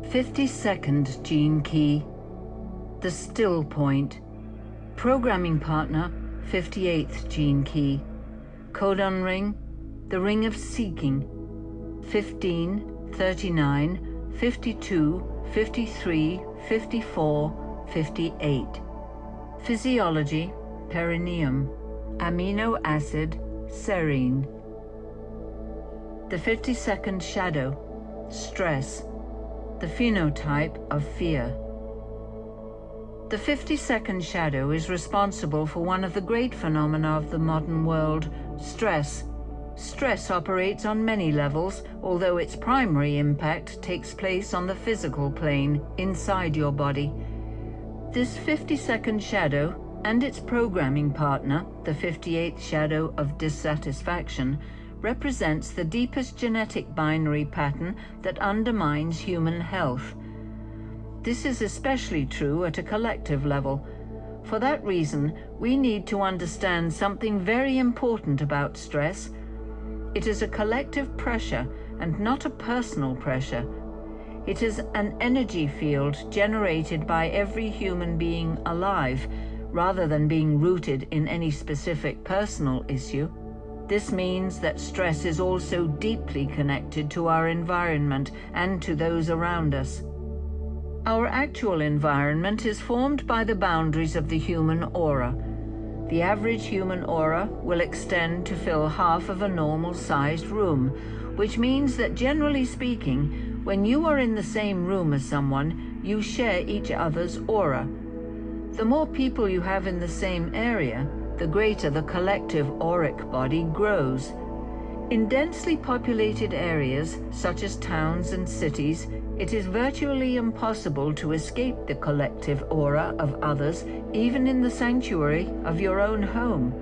52nd gene key, the still point. Programming partner, 58th gene key. Codon ring, the ring of seeking. 15, 39, 52, 53, 54, 58. Physiology, perineum. Amino acid, serine. The 52nd shadow, stress. The phenotype of fear. The 52nd shadow is responsible for one of the great phenomena of the modern world, stress. Stress operates on many levels, although its primary impact takes place on the physical plane, inside your body. This 52nd shadow and its programming partner, the 58th shadow of dissatisfaction, represents the deepest genetic binary pattern that undermines human health. This is especially true at a collective level. For that reason, we need to understand something very important about stress. It is a collective pressure and not a personal pressure. It is an energy field generated by every human being alive, rather than being rooted in any specific personal issue. This means that stress is also deeply connected to our environment and to those around us. Our actual environment is formed by the boundaries of the human aura. The average human aura will extend to fill half of a normal-sized room, which means that generally speaking, when you are in the same room as someone, you share each other's aura. The more people you have in the same area, the greater the collective auric body grows. In densely populated areas, such as towns and cities, it is virtually impossible to escape the collective aura of others, even in the sanctuary of your own home.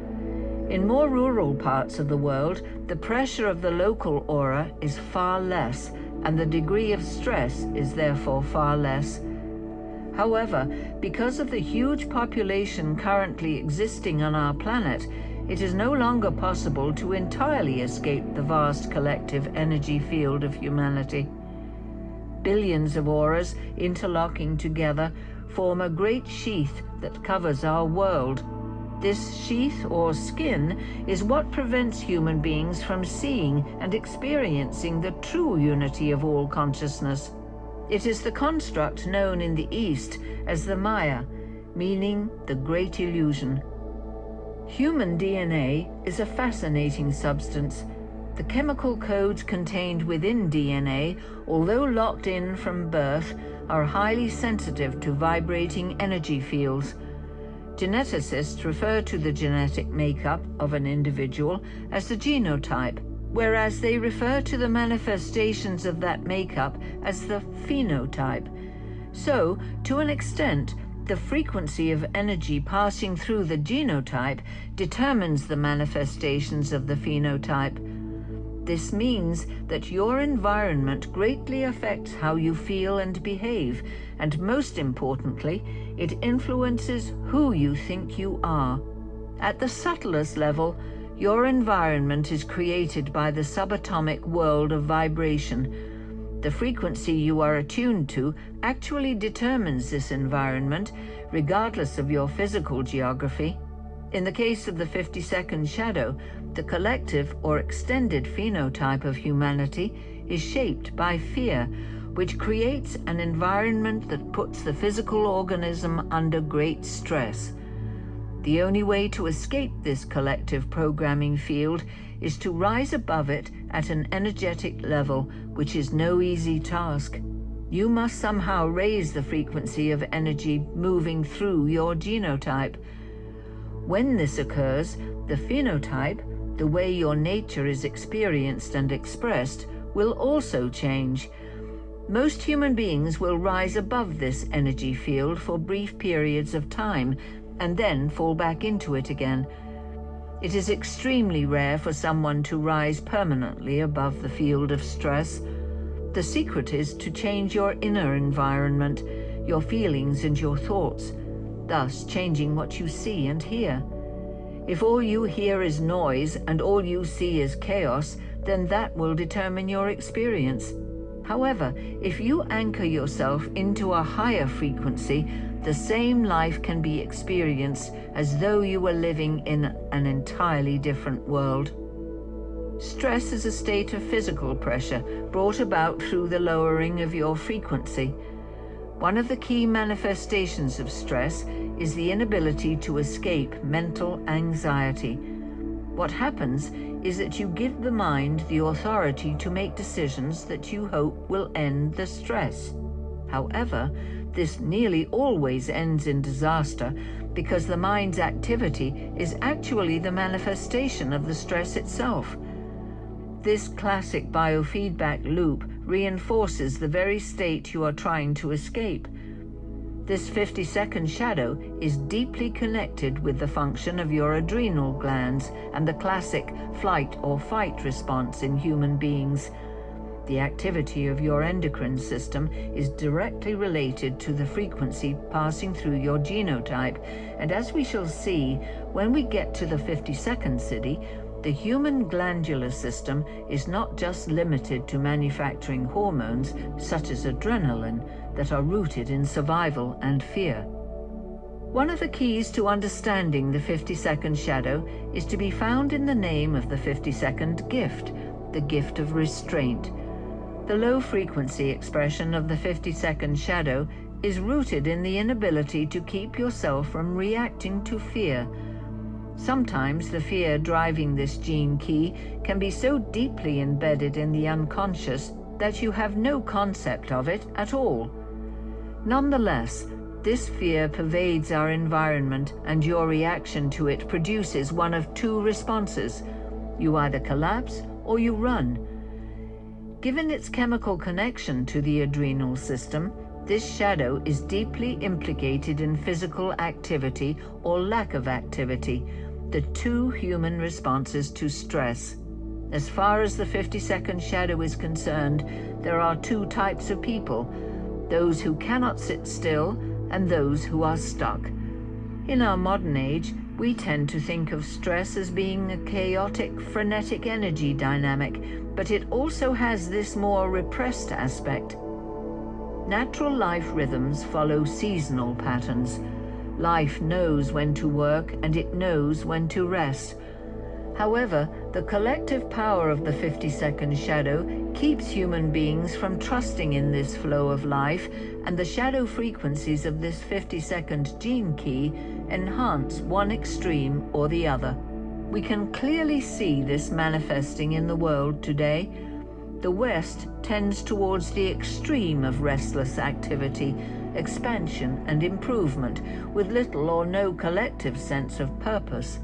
In more rural parts of the world, the pressure of the local aura is far less, and the degree of stress is therefore far less. However, because of the huge population currently existing on our planet, it is no longer possible to entirely escape the vast collective energy field of humanity. Billions of auras interlocking together form a great sheath that covers our world. This sheath or skin is what prevents human beings from seeing and experiencing the true unity of all consciousness. It is the construct known in the East as the Maya, meaning the great illusion. Human DNA is a fascinating substance. The chemical codes contained within DNA, although locked in from birth, are highly sensitive to vibrating energy fields. Geneticists refer to the genetic makeup of an individual as the genotype, whereas they refer to the manifestations of that makeup as the phenotype. So, to an extent, the frequency of energy passing through the genotype determines the manifestations of the phenotype. This means that your environment greatly affects how you feel and behave, and most importantly, it influences who you think you are. At the subtlest level, your environment is created by the subatomic world of vibration. The frequency you are attuned to actually determines this environment, regardless of your physical geography. In the case of the 52nd shadow, the collective or extended phenotype of humanity is shaped by fear, which creates an environment that puts the physical organism under great stress. The only way to escape this collective programming field is to rise above it at an energetic level, which is no easy task. You must somehow raise the frequency of energy moving through your genotype. When this occurs, the phenotype, the way your nature is experienced and expressed, will also change. Most human beings will rise above this energy field for brief periods of time, and then fall back into it again. It is extremely rare for someone to rise permanently above the field of stress. The secret is to change your inner environment, your feelings and your thoughts, thus changing what you see and hear. If all you hear is noise and all you see is chaos, then that will determine your experience. However, if you anchor yourself into a higher frequency, the same life can be experienced as though you were living in an entirely different world. Stress is a state of physical pressure brought about through the lowering of your frequency. One of the key manifestations of stress is the inability to escape mental anxiety. What happens is that you give the mind the authority to make decisions that you hope will end the stress. However, this nearly always ends in disaster because the mind's activity is actually the manifestation of the stress itself. This classic biofeedback loop reinforces the very state you are trying to escape. This 50-second shadow is deeply connected with the function of your adrenal glands and the classic flight or fight response in human beings. The activity of your endocrine system is directly related to the frequency passing through your genotype, and as we shall see when we get to the 52nd city, the human glandular system is not just limited to manufacturing hormones such as adrenaline that are rooted in survival and fear. One of the keys to understanding the 52nd shadow is to be found in the name of the 52nd gift, the gift of restraint. The low-frequency expression of the 52nd shadow is rooted in the inability to keep yourself from reacting to fear. Sometimes the fear driving this gene key can be so deeply embedded in the unconscious that you have no concept of it at all. Nonetheless, this fear pervades our environment, and your reaction to it produces one of two responses. You either collapse or you run. Given its chemical connection to the adrenal system, this shadow is deeply implicated in physical activity or lack of activity, the two human responses to stress. As far as the 52nd shadow is concerned, there are two types of people: those who cannot sit still and those who are stuck. In our modern age, we tend to think of stress as being a chaotic, frenetic energy dynamic, but it also has this more repressed aspect. Natural life rhythms follow seasonal patterns. Life knows when to work and it knows when to rest. However, the collective power of the 52nd shadow keeps human beings from trusting in this flow of life, and the shadow frequencies of this 52nd gene key enhance one extreme or the other. We can clearly see this manifesting in the world today. The West tends towards the extreme of restless activity, expansion and improvement, with little or no collective sense of purpose,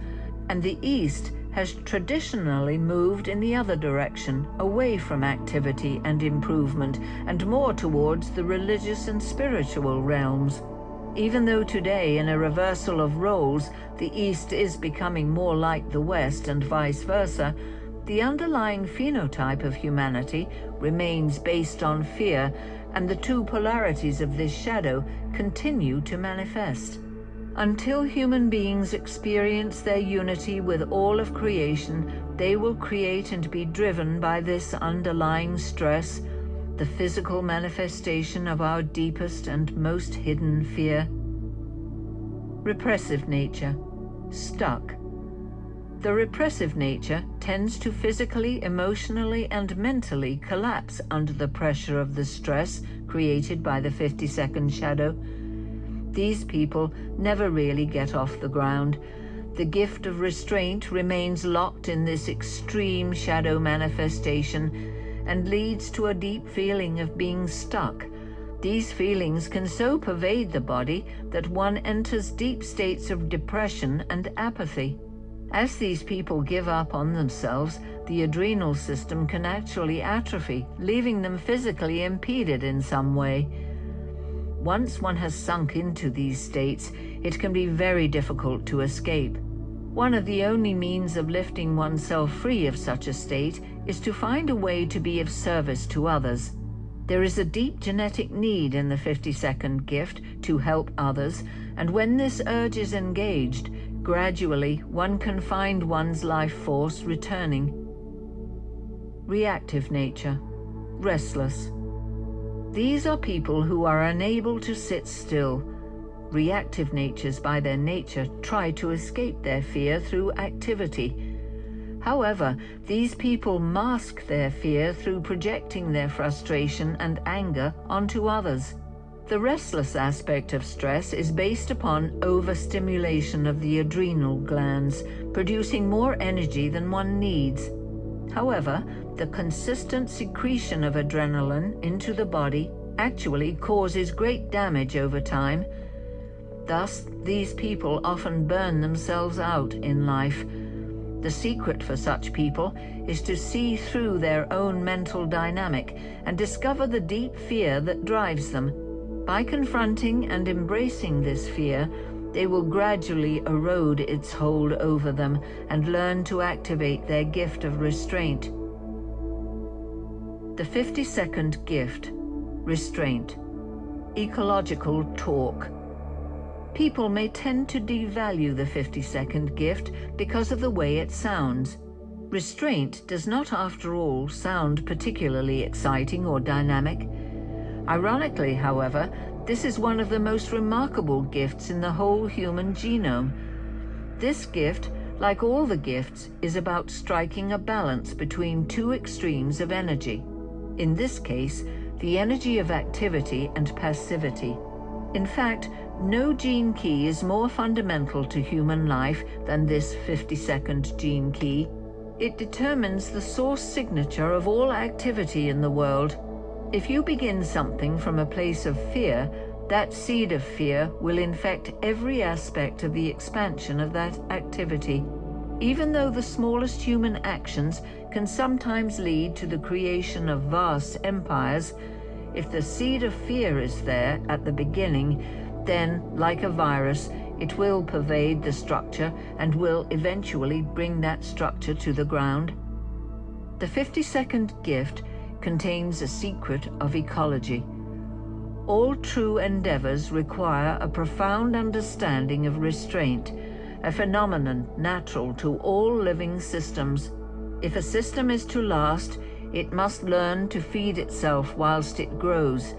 and the East has traditionally moved in the other direction, away from activity and improvement, and more towards the religious and spiritual realms. Even though today, in a reversal of roles, the East is becoming more like the West and vice versa, the underlying phenotype of humanity remains based on fear, and the two polarities of this shadow continue to manifest. Until human beings experience their unity with all of creation, they will create and be driven by this underlying stress, the physical manifestation of our deepest and most hidden fear. Repressive nature, stuck. The repressive nature tends to physically, emotionally, and mentally collapse under the pressure of the stress created by the 52nd shadow. These people never really get off the ground. The gift of restraint remains locked in this extreme shadow manifestation and leads to a deep feeling of being stuck. These feelings can so pervade the body that one enters deep states of depression and apathy. As these people give up on themselves, the adrenal system can actually atrophy, leaving them physically impeded in some way. Once one has sunk into these states, it can be very difficult to escape. One of the only means of lifting oneself free of such a state is to find a way to be of service to others. There is a deep genetic need in the 52nd gift to help others, and when this urge is engaged, gradually one can find one's life force returning. Reactive nature, restless. These are people who are unable to sit still. Reactive natures by their nature try to escape their fear through activity. However, these people mask their fear through projecting their frustration and anger onto others. The restless aspect of stress is based upon overstimulation of the adrenal glands, producing more energy than one needs. However, the consistent secretion of adrenaline into the body actually causes great damage over time. Thus, these people often burn themselves out in life. The secret for such people is to see through their own mental dynamic and discover the deep fear that drives them. By confronting and embracing this fear, they will gradually erode its hold over them and learn to activate their gift of restraint. The 52nd gift, restraint. Ecological talk. People may tend to devalue the 52nd gift because of the way it sounds. Restraint does not, after all, sound particularly exciting or dynamic. Ironically, however, this is one of the most remarkable gifts in the whole human genome. This gift, like all the gifts, is about striking a balance between two extremes of energy. In this case, the energy of activity and passivity. In fact, no gene key is more fundamental to human life than this 52nd gene key. It determines the source signature of all activity in the world. If you begin something from a place of fear, that seed of fear will infect every aspect of the expansion of that activity. Even though the smallest human actions can sometimes lead to the creation of vast empires, if the seed of fear is there at the beginning, then, like a virus, it will pervade the structure and will eventually bring that structure to the ground. The 52nd gift contains a secret of ecology. All true endeavors require a profound understanding of restraint, a phenomenon natural to all living systems. If a system is to last, it must learn to feed itself whilst it grows.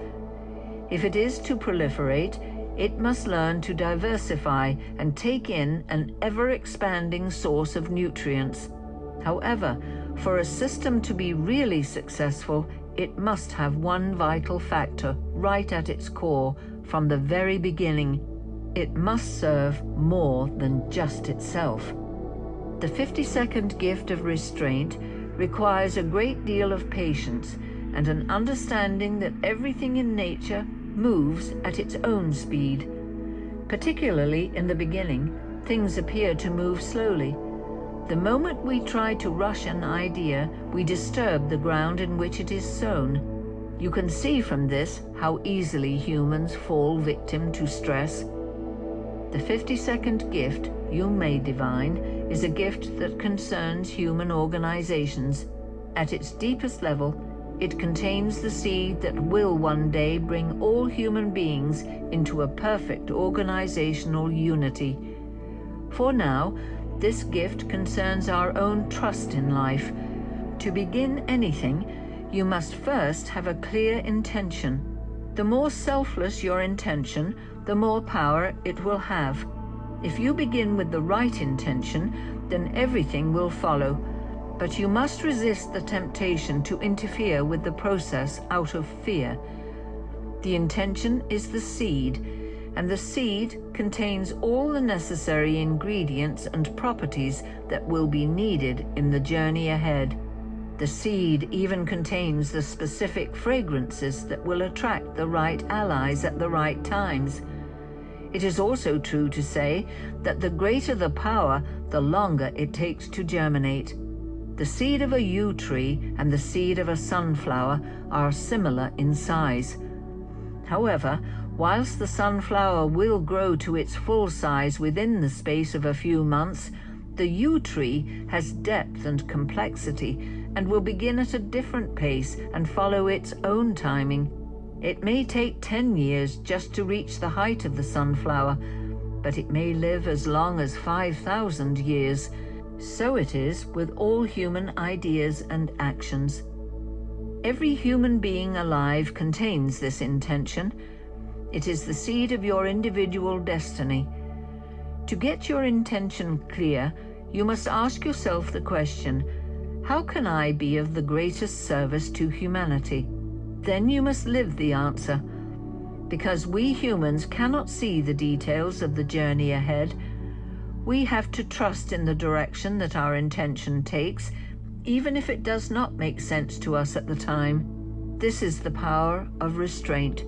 If it is to proliferate, it must learn to diversify and take in an ever-expanding source of nutrients. However, for a system to be really successful, it must have one vital factor right at its core from the very beginning. It must serve more than just itself. The 52nd gift of restraint requires a great deal of patience and an understanding that everything in nature moves at its own speed. Particularly in the beginning, things appear to move slowly. The moment we try to rush an idea, we disturb the ground in which it is sown. You can see from this how easily humans fall victim to stress. The 52nd gift, you may divine, is a gift that concerns human organizations. At its deepest level, it contains the seed that will one day bring all human beings into a perfect organizational unity. For now, this gift concerns our own trust in life. To begin anything, you must first have a clear intention. The more selfless your intention, the more power it will have. If you begin with the right intention, then everything will follow. But you must resist the temptation to interfere with the process out of fear. The intention is the seed, and the seed contains all the necessary ingredients and properties that will be needed in the journey ahead. The seed even contains the specific fragrances that will attract the right allies at the right times. It is also true to say that the greater the power, the longer it takes to germinate. The seed of a yew tree and the seed of a sunflower are similar in size. However, whilst the sunflower will grow to its full size within the space of a few months, the yew tree has depth and complexity and will begin at a different pace and follow its own timing. It may take 10 years just to reach the height of the sunflower, but it may live as long as 5,000 years. So it is with all human ideas and actions. Every human being alive contains this intention. It is the seed of your individual destiny. To get your intention clear, you must ask yourself the question, how can I be of the greatest service to humanity? Then you must live the answer. Because we humans cannot see the details of the journey ahead, we have to trust in the direction that our intention takes, even if it does not make sense to us at the time. This is the power of restraint,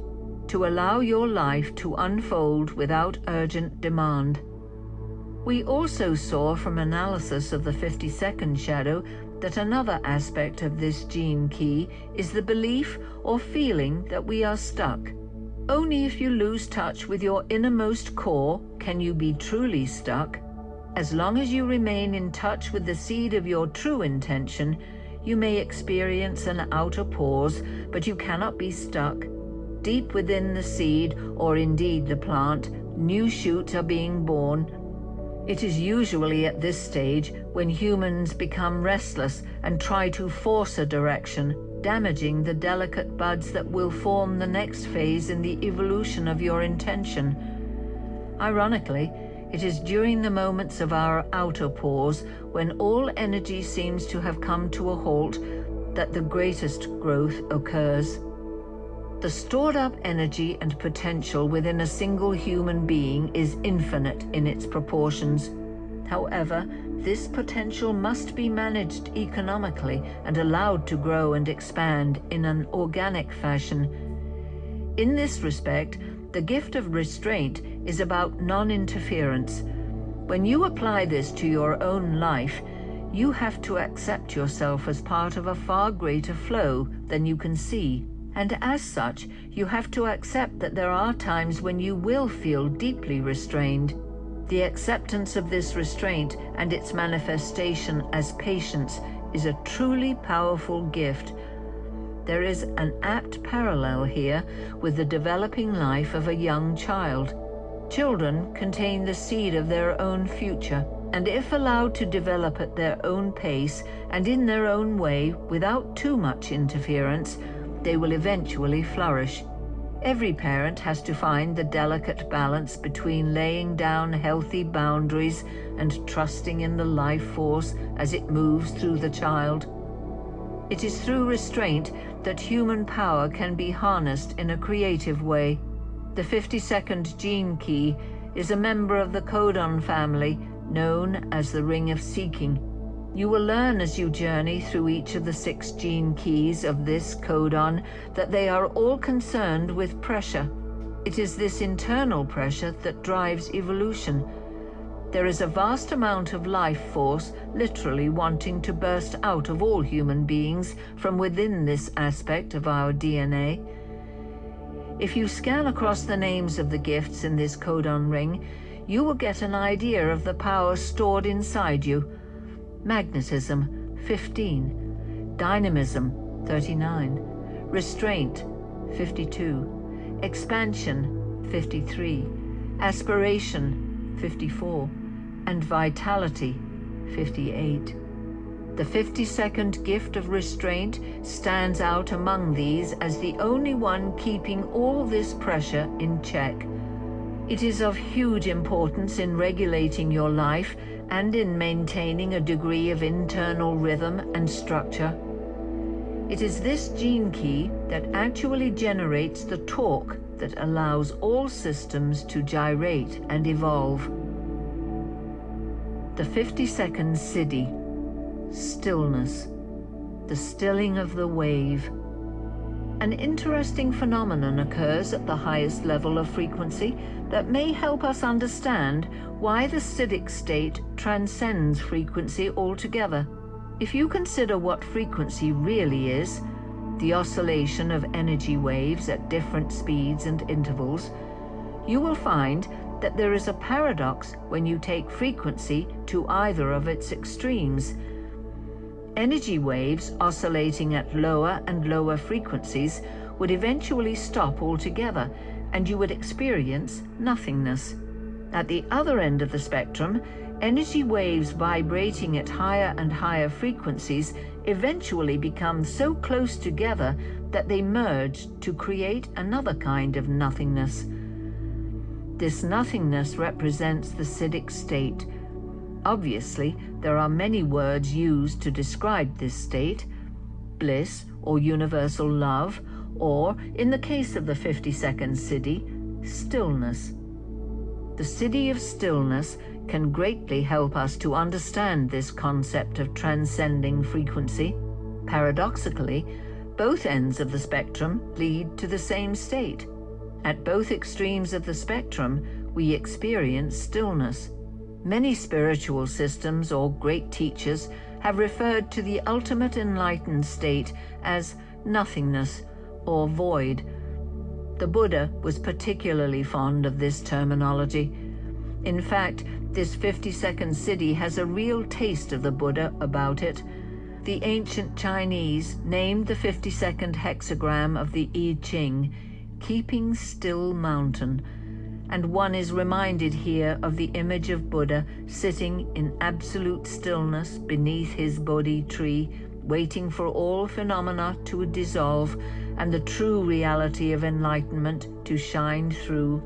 to allow your life to unfold without urgent demand. We also saw from analysis of the 52nd shadow that another aspect of this gene key is the belief or feeling that we are stuck. Only if you lose touch with your innermost core can you be truly stuck. As long as you remain in touch with the seed of your true intention, you may experience an outer pause, but you cannot be stuck. Deep within the seed, or indeed the plant, new shoots are being born. It is usually at this stage when humans become restless and try to force a direction, damaging the delicate buds that will form the next phase in the evolution of your intention. Ironically, it is during the moments of our outer pause, when all energy seems to have come to a halt, that the greatest growth occurs. The stored up energy and potential within a single human being is infinite in its proportions. However, this potential must be managed economically and allowed to grow and expand in an organic fashion. In this respect, the gift of restraint is about non-interference. When you apply this to your own life, you have to accept yourself as part of a far greater flow than you can see. And as such, you have to accept that there are times when you will feel deeply restrained. The acceptance of this restraint and its manifestation as patience is a truly powerful gift. There is an apt parallel here with the developing life of a young child. Children contain the seed of their own future, and if allowed to develop at their own pace and in their own way without too much interference, they will eventually flourish. Every parent has to find the delicate balance between laying down healthy boundaries and trusting in the life force as it moves through the child. It is through restraint that human power can be harnessed in a creative way. The 52nd gene key is a member of the codon family known as the Ring of Seeking. You will learn as you journey through each of the 6 gene keys of this codon that they are all concerned with pressure. It is this internal pressure that drives evolution. There is a vast amount of life force literally wanting to burst out of all human beings from within this aspect of our DNA. If you scan across the names of the gifts in this codon ring, you will get an idea of the power stored inside you. Magnetism, 15. Dynamism, 39. Restraint, 52. Expansion, 53. Aspiration, 54. And vitality, 58. The 52nd gift of restraint stands out among these as the only one keeping all this pressure in check. It is of huge importance in regulating your life and in maintaining a degree of internal rhythm and structure. It is this gene key that actually generates the torque that allows all systems to gyrate and evolve. The 52nd Siddhi, stillness, the stilling of the wave. An interesting phenomenon occurs at the highest level of frequency that may help us understand why the Siddhic state transcends frequency altogether. If you consider what frequency really is, the oscillation of energy waves at different speeds and intervals, you will find that there is a paradox when you take frequency to either of its extremes. Energy waves oscillating at lower and lower frequencies would eventually stop altogether, and you would experience nothingness. At the other end of the spectrum, energy waves vibrating at higher and higher frequencies eventually become so close together that they merge to create another kind of nothingness. This nothingness represents the Siddhic state. Obviously, there are many words used to describe this state: bliss or universal love, or, in the case of the 52nd Siddhi, stillness. The Siddhi of stillness can greatly help us to understand this concept of transcending frequency. Paradoxically, both ends of the spectrum lead to the same state. At both extremes of the spectrum, we experience stillness. Many spiritual systems or great teachers have referred to the ultimate enlightened state as nothingness or void. The Buddha was particularly fond of this terminology. In fact, this 52nd Siddhi has a real taste of the Buddha about it. The ancient Chinese named the 52nd hexagram of the I Ching Keeping Still Mountain, and one is reminded here of the image of Buddha sitting in absolute stillness beneath his Bodhi tree, waiting for all phenomena to dissolve and the true reality of enlightenment to shine through.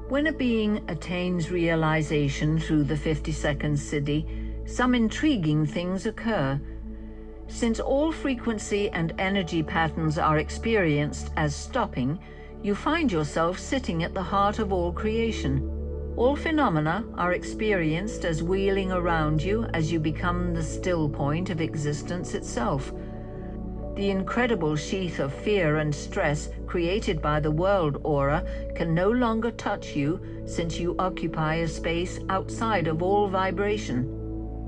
When a being attains realization through the 52nd Siddhi, some intriguing things occur. Since all frequency and energy patterns are experienced as stopping, you find yourself sitting at the heart of all creation. All phenomena are experienced as wheeling around you as you become the still point of existence itself. The incredible sheath of fear and stress created by the world aura can no longer touch you, since you occupy a space outside of all vibration.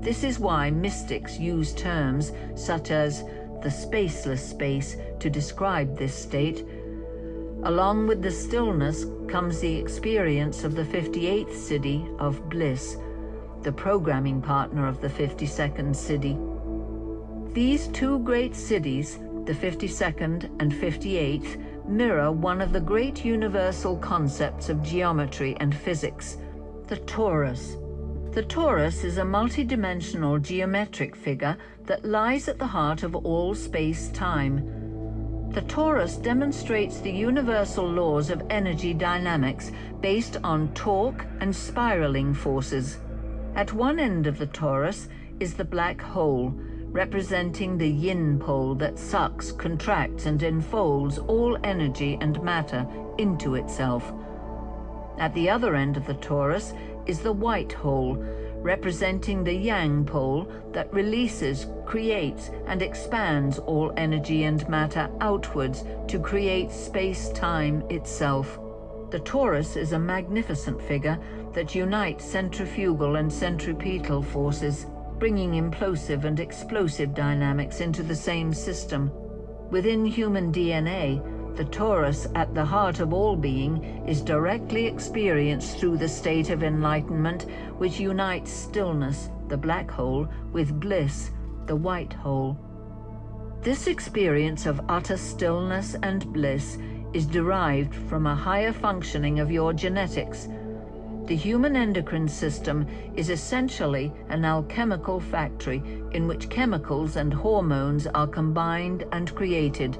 This is why mystics use terms such as the spaceless space to describe this state. Along with the stillness comes the experience of the 58th Siddhi of bliss, the programming partner of the 52nd Siddhi. These two great Siddhis, the 52nd and 58th, mirror one of the great universal concepts of geometry and physics, the torus. The torus is a multidimensional geometric figure that lies at the heart of all space-time. The torus demonstrates the universal laws of energy dynamics based on torque and spiraling forces. At one end of the torus is the black hole, representing the yin pole that sucks, contracts, and enfolds all energy and matter into itself. At the other end of the torus is the white hole, representing the yang pole that releases, creates, and expands all energy and matter outwards to create space-time itself. The torus is a magnificent figure that unites centrifugal and centripetal forces, bringing implosive and explosive dynamics into the same system. Within human DNA, the torus at the heart of all being is directly experienced through the state of enlightenment, which unites stillness, the black hole, with bliss, the white hole. This experience of utter stillness and bliss is derived from a higher functioning of your genetics. The human endocrine system is essentially an alchemical factory in which chemicals and hormones are combined and created.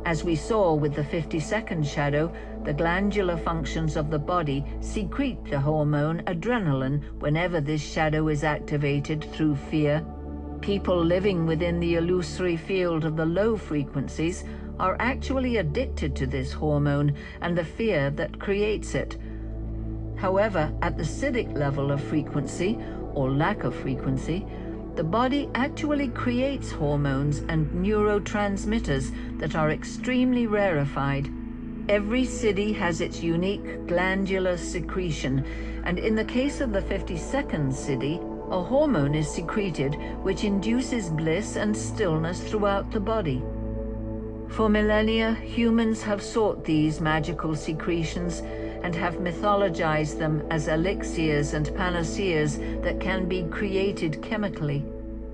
As we saw with the 52nd shadow, the glandular functions of the body secrete the hormone adrenaline whenever this shadow is activated through fear. People living within the illusory field of the low frequencies are actually addicted to this hormone and the fear that creates it. However, at the Siddhic level of frequency, or lack of frequency, the body actually creates hormones and neurotransmitters that are extremely rarefied. Every Siddhi has its unique glandular secretion, and in the case of the 52nd Siddhi, a hormone is secreted which induces bliss and stillness throughout the body. For millennia, humans have sought these magical secretions and have mythologized them as elixirs and panaceas that can be created chemically.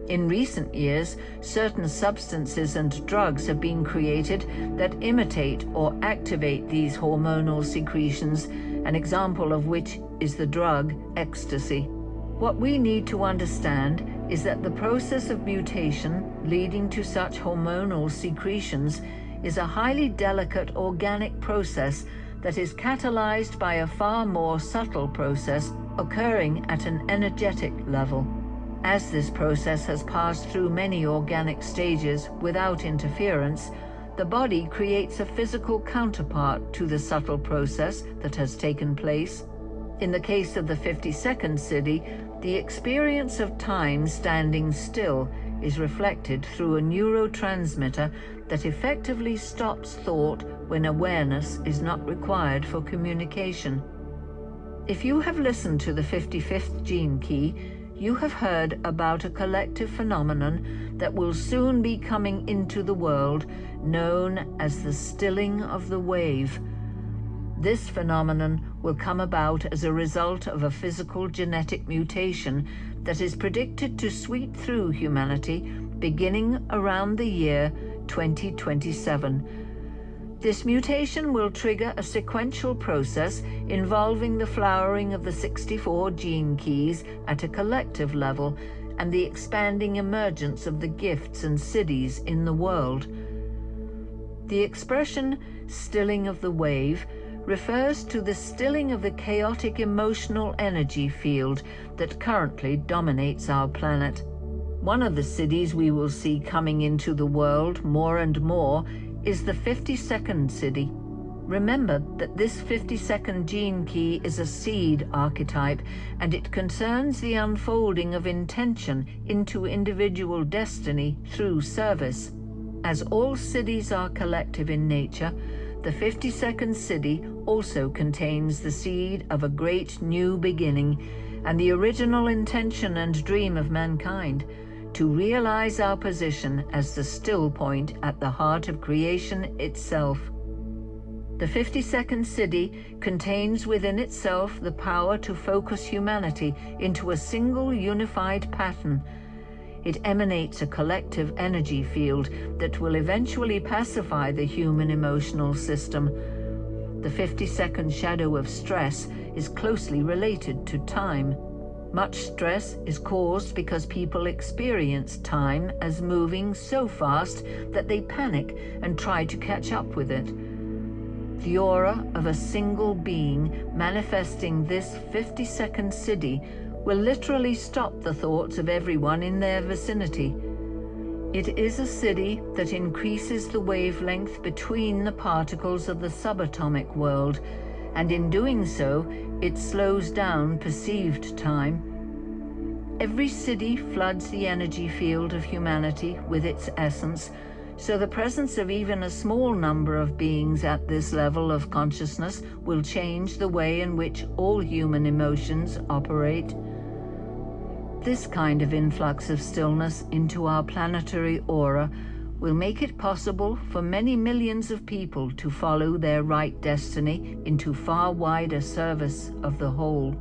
In recent years, certain substances and drugs have been created that imitate or activate these hormonal secretions, an example of which is the drug ecstasy. What we need to understand is that the process of mutation leading to such hormonal secretions is a highly delicate organic process that is catalyzed by a far more subtle process occurring at an energetic level. As this process has passed through many organic stages without interference, the body creates a physical counterpart to the subtle process that has taken place. In the case of the 52nd Siddhi, the experience of time standing still is reflected through a neurotransmitter that effectively stops thought when awareness is not required for communication. If you have listened to the 55th gene key, you have heard about a collective phenomenon that will soon be coming into the world, known as the stilling of the wave. This phenomenon will come about as a result of a physical genetic mutation that is predicted to sweep through humanity beginning around the year 2027. This mutation will trigger a sequential process involving the flowering of the 64 gene keys at a collective level and the expanding emergence of the gifts and siddhis in the world. The expression stilling of the wave refers to the stilling of the chaotic emotional energy field that currently dominates our planet. One of the siddhis we will see coming into the world more and more is the 52nd Siddhi. Remember that this 52nd gene key is a seed archetype, and it concerns the unfolding of intention into individual destiny through service. As all siddhis are collective in nature, the 52nd Siddhi also contains the seed of a great new beginning and the original intention and dream of mankind, to realize our position as the still point at the heart of creation itself. The 52nd Siddhi contains within itself the power to focus humanity into a single unified pattern. It emanates a collective energy field that will eventually pacify the human emotional system. The 52nd shadow of stress is closely related to time. Much stress is caused because people experience time as moving so fast that they panic and try to catch up with it. The aura of a single being manifesting this 52nd Siddhi will literally stop the thoughts of everyone in their vicinity. It is a Siddhi that increases the wavelength between the particles of the subatomic world, and in doing so, it slows down perceived time. Every Siddhi floods the energy field of humanity with its essence, so the presence of even a small number of beings at this level of consciousness will change the way in which all human emotions operate. This kind of influx of stillness into our planetary aura will make it possible for many millions of people to follow their right destiny into far wider service of the whole.